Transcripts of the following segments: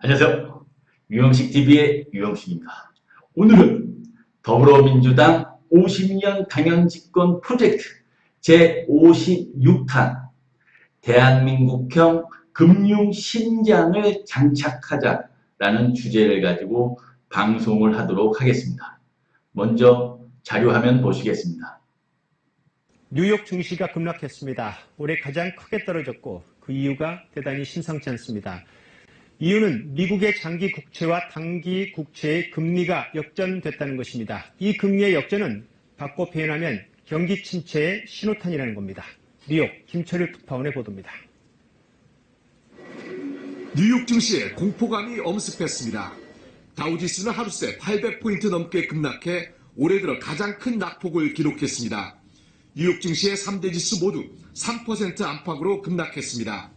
안녕하세요. 유영식TV의 유영식입니다. 오늘은 더불어민주당 50년 강연집권 프로젝트 제56탄 대한민국형 금융신장을 장착하자라는 주제를 가지고 방송을 하도록 하겠습니다. 먼저 자료화면 보시겠습니다. 뉴욕 증시가 급락했습니다. 올해 가장 크게 떨어졌고 그 이유가 대단히 심상치 않습니다. 이유는 미국의 장기 국채와 단기 국채의 금리가 역전됐다는 것입니다. 이 금리의 역전은 바꿔 표현하면 경기 침체의 신호탄이라는 겁니다. 뉴욕 김철일 특파원의 보도입니다. 뉴욕 증시에 공포감이 엄습했습니다. 다우지수는 하루 새 800포인트 넘게 급락해 올해 들어 가장 큰 낙폭을 기록했습니다. 뉴욕 증시의 3대 지수 모두 3% 안팎으로 급락했습니다.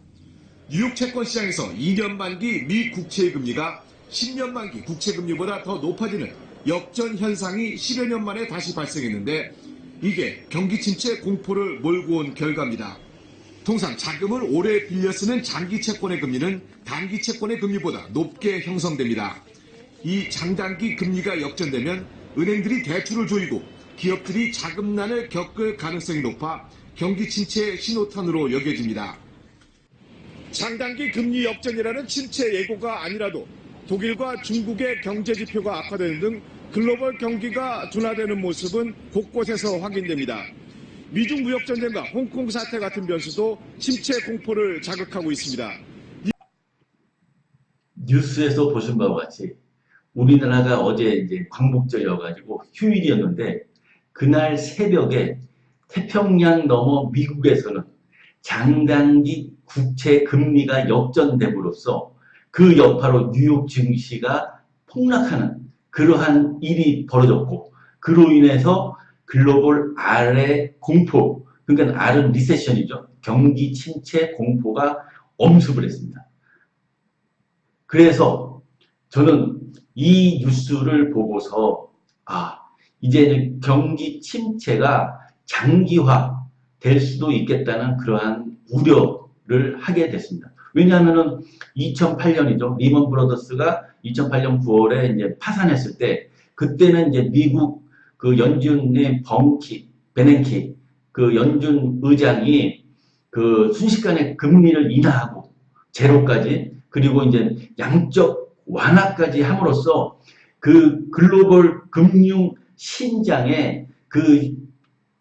뉴욕 채권시장에서 2년 만기 미 국채의 금리가 10년 만기 국채 금리보다 더 높아지는 역전 현상이 10여 년 만에 다시 발생했는데 이게 경기 침체 공포를 몰고 온 결과입니다. 통상 자금을 오래 빌려 쓰는 장기 채권의 금리는 단기 채권의 금리보다 높게 형성됩니다. 이 장단기 금리가 역전되면 은행들이 대출을 조이고 기업들이 자금난을 겪을 가능성이 높아 경기 침체의 신호탄으로 여겨집니다. 장단기 금리 역전이라는 침체 예고가 아니라도 독일과 중국의 경제 지표가 악화되는 등 글로벌 경기가 둔화되는 모습은 곳곳에서 확인됩니다. 미중 무역 전쟁과 홍콩 사태 같은 변수도 침체 공포를 자극하고 있습니다. 뉴스에서 보신 바와 같이 우리나라가 어제 이제 광복절이어가지고 휴일이었는데 그날 새벽에 태평양 너머 미국에서는 장단기 국채 금리가 역전됨으로써 그 여파로 뉴욕 증시가 폭락하는 그러한 일이 벌어졌고 그로 인해서 글로벌 R의 공포, 그러니까 R은 리세션이죠. 경기 침체 공포가 엄습을 했습니다. 그래서 저는 이 뉴스를 보고서 이제는 경기 침체가 장기화 될 수도 있겠다는 그러한 우려를 하게 됐습니다. 왜냐하면은 2008년이죠. 리먼 브러더스가 2008년 9월에 이제 파산했을 때 그때는 이제 미국 그 연준의 베냉키 그 연준 의장이 그 순식간에 금리를 인하하고 제로까지 그리고 이제 양적 완화까지 함으로써 그 글로벌 금융 신장에 그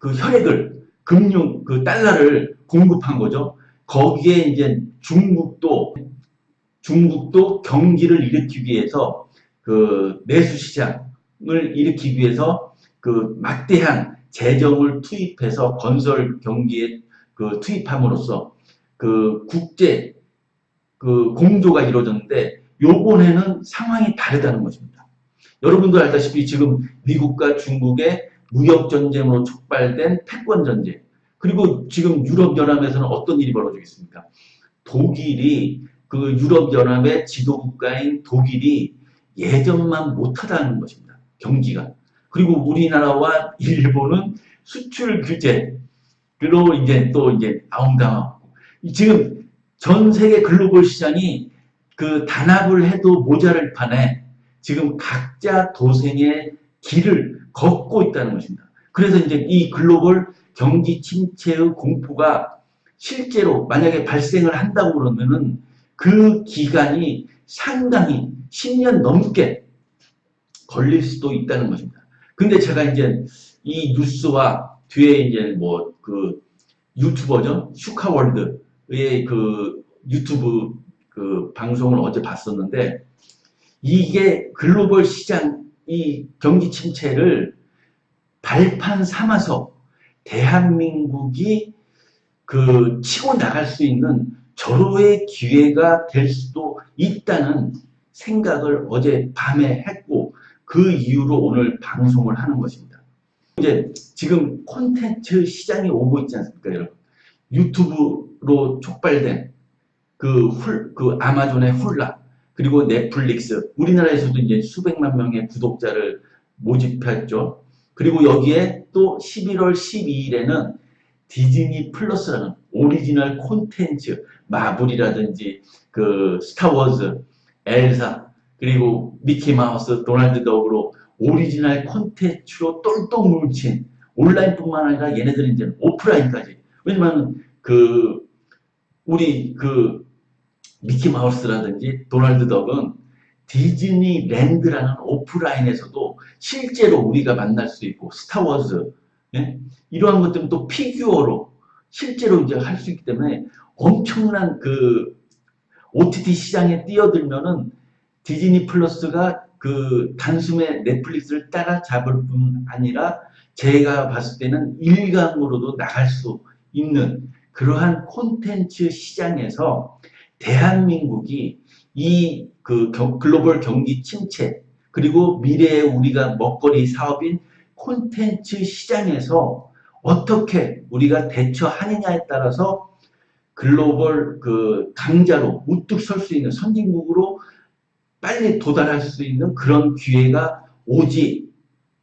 혈액을 금융 그 달러를 공급한 거죠. 거기에 이제 중국도 경기를 일으키기 위해서 그 내수 시장을 일으키기 위해서 그 막대한 재정을 투입해서 건설 경기에 그 투입함으로써 그 국제 그 공조가 이루어졌는데 요번에는 상황이 다르다는 것입니다. 여러분도 알다시피 지금 미국과 중국의 무역 전쟁으로 촉발된 패권 전쟁 그리고 지금 유럽연합에서는 어떤 일이 벌어지겠습니까? 독일이 그 유럽연합의 지도국가인 독일이 예전만 못하다는 것입니다. 경기가. 그리고 우리나라와 일본은 수출 규제로 이제 또 이제 아웅당하고 지금 전 세계 글로벌 시장이 그 단합을 해도 모자랄 판에 지금 각자 도생의 길을 걷고 있다는 것입니다. 그래서 이제 이 글로벌 경기 침체의 공포가 실제로 만약에 발생을 한다고 그러면은 그 기간이 상당히 10년 넘게 걸릴 수도 있다는 것입니다. 근데 제가 이제 이 뉴스와 뒤에 이제 뭐 그 유튜버죠. 슈카월드의 그 유튜브 그 방송을 어제 봤었는데 이게 글로벌 시장 이 경기 침체를 발판 삼아서 대한민국이 그 치고 나갈 수 있는 절호의 기회가 될 수도 있다는 생각을 어제 밤에 했고 그 이후로 오늘 방송을 하는 것입니다. 이제 지금 콘텐츠 시장이 오고 있지 않습니까, 여러분? 유튜브로 촉발된 그 아마존의 훌라 그리고 넷플릭스 우리나라에서도 이제 수백만 명의 구독자를 모집했죠. 그리고 여기에 또 11월 12일에는 디즈니 플러스라는 오리지널 콘텐츠 마블이라든지 그 스타워즈 엘사, 그리고 미키마우스, 도널드 덕으로 오리지널 콘텐츠로 똘똘 뭉친 온라인뿐만 아니라 얘네들은 이제 오프라인까지. 왜냐면 우리 미키마우스라든지 도널드 덕은 디즈니랜드라는 오프라인에서도 실제로 우리가 만날 수 있고, 스타워즈, 예? 이러한 것들은 또 피규어로 실제로 이제 할 수 있기 때문에 엄청난 OTT 시장에 뛰어들면은 디즈니 플러스가 단숨에 넷플릭스를 따라잡을 뿐 아니라 제가 봤을 때는 일강으로도 나갈 수 있는 그러한 콘텐츠 시장에서 대한민국이 글로벌 경기 침체, 그리고 미래의 우리가 먹거리 사업인 콘텐츠 시장에서 어떻게 우리가 대처하느냐에 따라서 글로벌 강자로 우뚝 설 수 있는 선진국으로 빨리 도달할 수 있는 그런 기회가 오지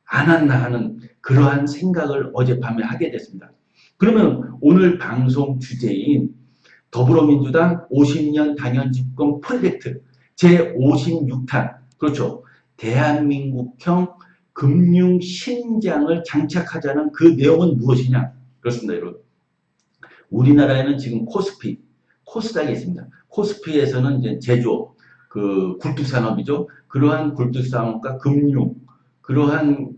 않았나 하는 그러한 생각을 어젯밤에 하게 됐습니다. 그러면 오늘 방송 주제인 더불어민주당 50년 단연 집권 프로젝트 제56탄, 그렇죠. 대한민국형 금융신장을 장착하자는 그 내용은 무엇이냐? 그렇습니다, 여러분. 우리나라에는 지금 코스닥이 있습니다. 코스피에서는 이제 제조업, 굴뚝산업이죠. 그러한 굴뚝산업과 금융, 그러한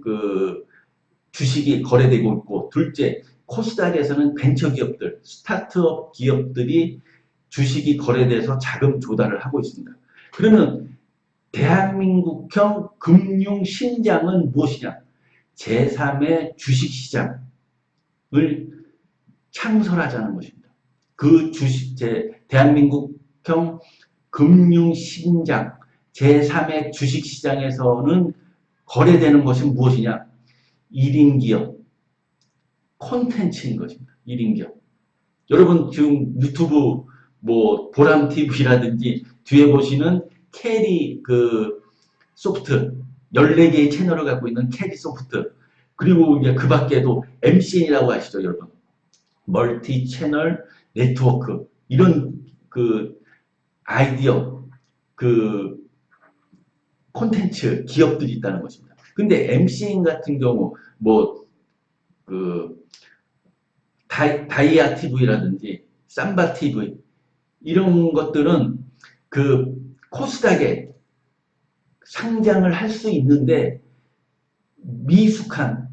주식이 거래되고 있고, 둘째, 코스닥에서는 벤처기업들, 스타트업 기업들이 주식이 거래돼서 자금 조달을 하고 있습니다. 그러면 대한민국형 금융신장은 무엇이냐? 제3의 주식시장을 창설하자는 것입니다. 대한민국형 금융신장, 제3의 주식시장에서는 거래되는 것은 무엇이냐? 1인 기업, 콘텐츠인 것입니다. 1인 기업. 여러분 지금 유튜브 보람TV라든지 뒤에 보시는 캐리 소프트, 14개의 채널을 갖고 있는 캐리 소프트, 그리고 이제 그 밖에도 MCN이라고 아시죠, 여러분? 멀티 채널 네트워크, 이런 아이디어, 콘텐츠 기업들이 있다는 것입니다. 근데 MCN 같은 경우, 다이아 TV라든지 삼바 TV, 이런 것들은 코스닥에 상장을 할 수 있는데 미숙한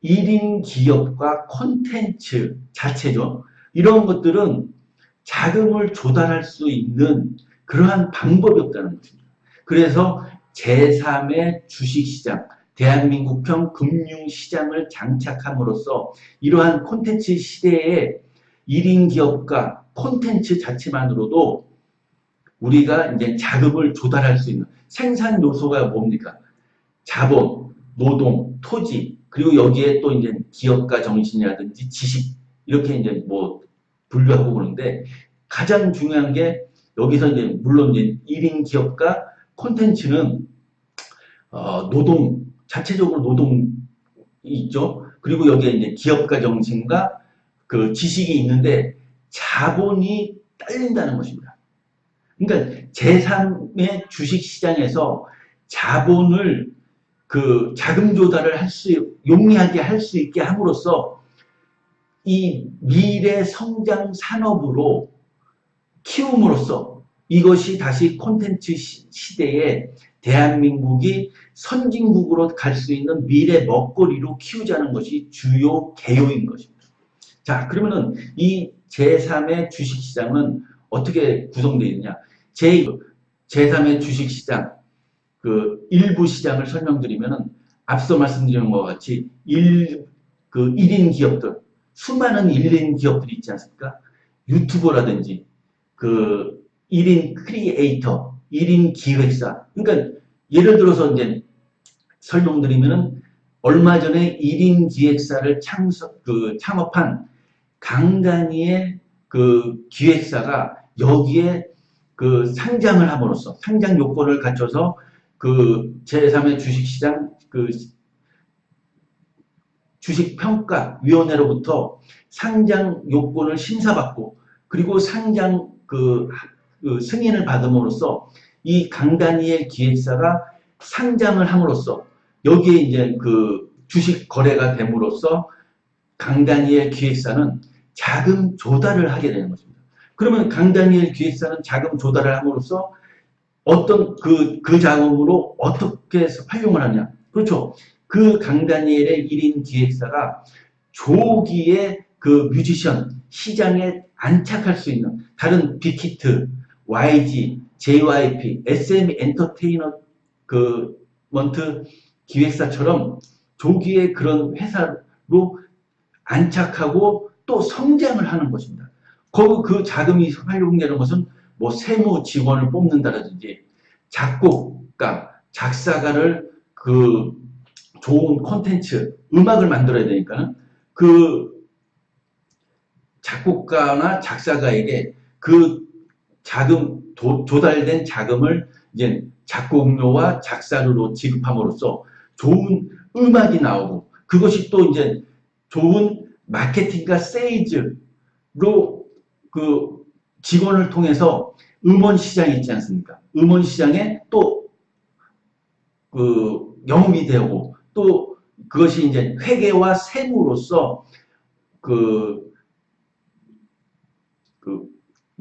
1인 기업과 콘텐츠 자체죠. 이런 것들은 자금을 조달할 수 있는 그러한 방법이 없다는 것입니다. 그래서 제3의 주식시장, 대한민국형 금융시장을 장착함으로써 이러한 콘텐츠 시대에 1인 기업과 콘텐츠 자체만으로도 우리가 이제 자금을 조달할 수 있는 생산 요소가 뭡니까? 자본, 노동, 토지, 그리고 여기에 또 이제 기업가 정신이라든지 지식, 이렇게 이제 분류하고 그러는데, 가장 중요한 게 여기서 이제 물론 이제 1인 기업과 콘텐츠는 자체적으로 노동이 있죠. 그리고 여기에 이제 기업가 정신과 지식이 있는데 자본이 딸린다는 것입니다. 그러니까 제3의 주식시장에서 자본을 자금 조달을 용이하게 할 수 있게 함으로써 이 미래 성장 산업으로 키움으로써 이것이 다시 콘텐츠 시대에 대한민국이 선진국으로 갈 수 있는 미래 먹거리로 키우자는 것이 주요 개요인 것입니다. 자, 그러면은 이 제3의 주식시장은 어떻게 구성되어 있느냐? 제3의 주식시장, 일부 시장을 설명드리면은 앞서 말씀드린 것과 같이 1인 기업들, 수많은 1인 기업들이 있지 않습니까? 유튜버라든지 1인 크리에이터, 1인 기획사. 그러니까 예를 들어서 이제 설명드리면은 얼마 전에 1인 기획사를 창업한 강단위의 기획사가 여기에 상장을 함으로써, 상장 요건을 갖춰서 제3의 주식시장 주식평가위원회로부터 상장 요건을 심사받고, 그리고 상장 그 승인을 받음으로써 이 강다니엘 기획사가 상장을 함으로써 여기에 이제 그 주식 거래가 됨으로써 강다니엘 기획사는 자금 조달을 하게 되는 것입니다. 그러면 강다니엘 기획사는 자금 조달을 함으로써 어떤 그 자금으로 어떻게 해서 활용을 하냐. 그렇죠. 그 강다니엘의 1인 기획사가 조기에 그 뮤지션 시장에 안착할 수 있는 다른 빅히트, YG, JYP, SM 엔터테인먼트 기획사처럼 조기에 그런 회사로 안착하고 또 성장을 하는 것입니다. 그 자금이 활용되는 것은 뭐 세무 직원을 뽑는다든지 작곡가, 작사가를 그 좋은 콘텐츠, 음악을 만들어야 되니까 그 작곡가나 작사가에게 그 자금, 조달된 자금을 이제 작곡료와 작사료로 지급함으로써 좋은 음악이 나오고 그것이 또 이제 좋은 마케팅과 세일즈로 그 직원을 통해서 음원 시장이 있지 않습니까? 음원 시장에 또 그 영업이 되고 또 그것이 이제 회계와 세무로서 그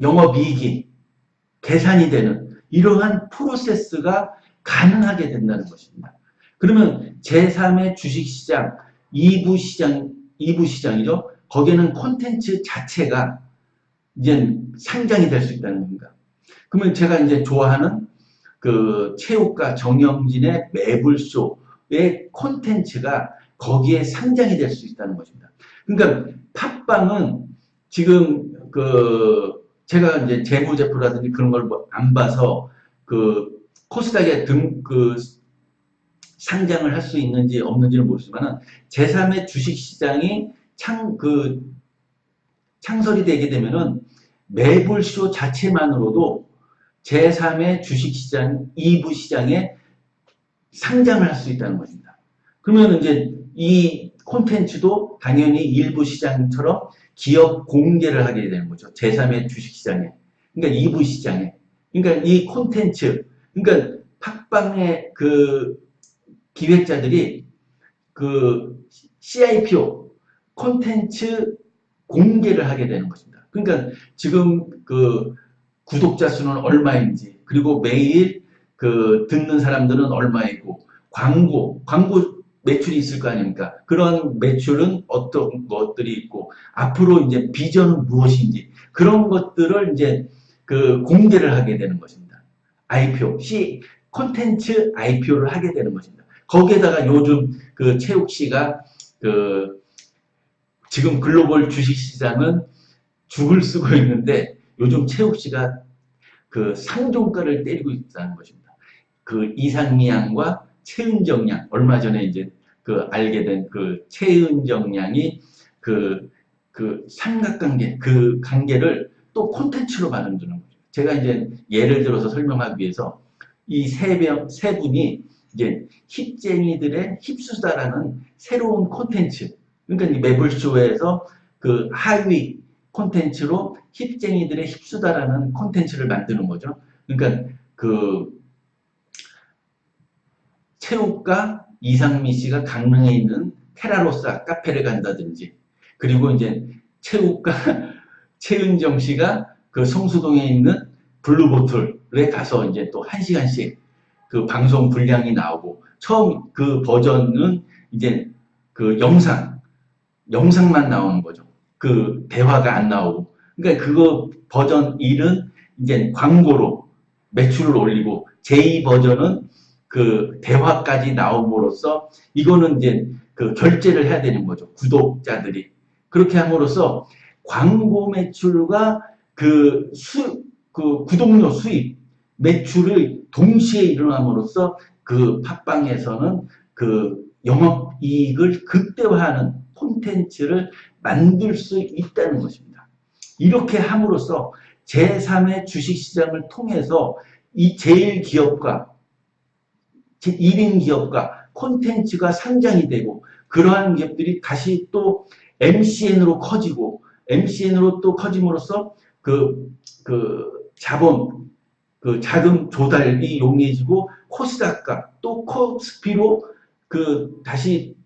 영업이익이 계산이 되는 이러한 프로세스가 가능하게 된다는 것입니다. 그러면 제3의 주식시장, 2부 시장이죠. 거기에는 콘텐츠 자체가 이제 상장이 될 수 있다는 겁니다. 그러면 제가 이제 좋아하는 그 체육가 정영진의 매불쇼의 콘텐츠가 거기에 상장이 될 수 있다는 것입니다. 그러니까 팟빵은 지금 그 제가 이제 재무제표라든지 그런 걸 안 봐서 그 코스닥에 상장을 할 수 있는지 없는지는 모르지만 제3의 주식시장이 창설이 되게 되면은 매불쇼 자체만으로도 제3의 주식시장 2부 시장에 상장을 할 수 있다는 것입니다. 그러면 이제 이 콘텐츠도 당연히 일부 시장처럼 기업 공개를 하게 되는 거죠. 제3의 주식시장에. 그러니까 2부 시장에. 그러니까 이 콘텐츠, 그러니까 팟빵의 그 기획자들이 그 CIPO 콘텐츠 공개를 하게 되는 것입니다. 그러니까 지금 그 구독자 수는 얼마인지, 그리고 매일 그 듣는 사람들은 얼마이고, 광고 매출이 있을 거 아닙니까? 그런 매출은 어떤 것들이 있고, 앞으로 이제 비전은 무엇인지, 그런 것들을 이제 그 공개를 하게 되는 것입니다. IPO, 콘텐츠 IPO를 하게 되는 것입니다. 거기에다가 요즘 그 최욱 씨가 그 지금 글로벌 주식시장은 죽을 쓰고 있는데 요즘 최욱 씨가 그 상종가를 때리고 있다는 것입니다. 그 이상미 양과 최은정 양, 얼마 전에 이제 그 알게 된 그 최은정 양이 그 삼각관계, 그 관계를 또 콘텐츠로 만드는 거죠. 제가 이제 예를 들어서 설명하기 위해서 이 세 분이 이제 힙쟁이들의 힙수다라는 새로운 콘텐츠, 그러니까 이 매불쇼에서 그 하위 콘텐츠로 힙쟁이들의 힙수다라는 콘텐츠를 만드는 거죠. 그러니까 그 체육가 이상미 씨가 강릉에 있는 테라로사 카페를 간다든지, 그리고 이제 체육가 최은정 씨가 그 성수동에 있는 블루보틀에 가서 이제 또 1시간씩 그 방송 분량이 나오고, 처음 그 버전은 이제 그 영상만 나오는 거죠. 그 대화가 안 나오고. 그러니까 그거 버전 1은 이제 광고로 매출을 올리고, 제2 버전은 그 대화까지 나옴으로써 이거는 이제 그 결제를 해야 되는 거죠. 구독자들이. 그렇게 함으로써 광고 매출과 그 구독료 수입, 매출을 동시에 일어남으로써 그 팟빵에서는 그 영업이익을 극대화하는 콘텐츠를 만들 수 있다는 것입니다. 이렇게 함으로써 제3의 주식시장을 통해서 이 제1기업과 제1인 기업과 콘텐츠가 상장이 되고, 그러한 기업들이 다시 또 MCN으로 커지고, MCN으로 또 커짐으로써 그 자본, 그 자금 조달이 용이해지고 코스닥과 또 코스피로 그 다시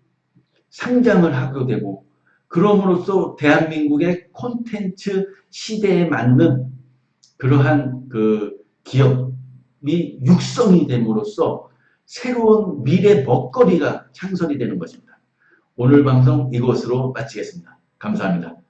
상장을 하게 되고 그럼으로써 대한민국의 콘텐츠 시대에 맞는 그러한 그 기업이 육성이 됨으로써 새로운 미래 먹거리가 창설이 되는 것입니다. 오늘 방송 이것으로 마치겠습니다. 감사합니다.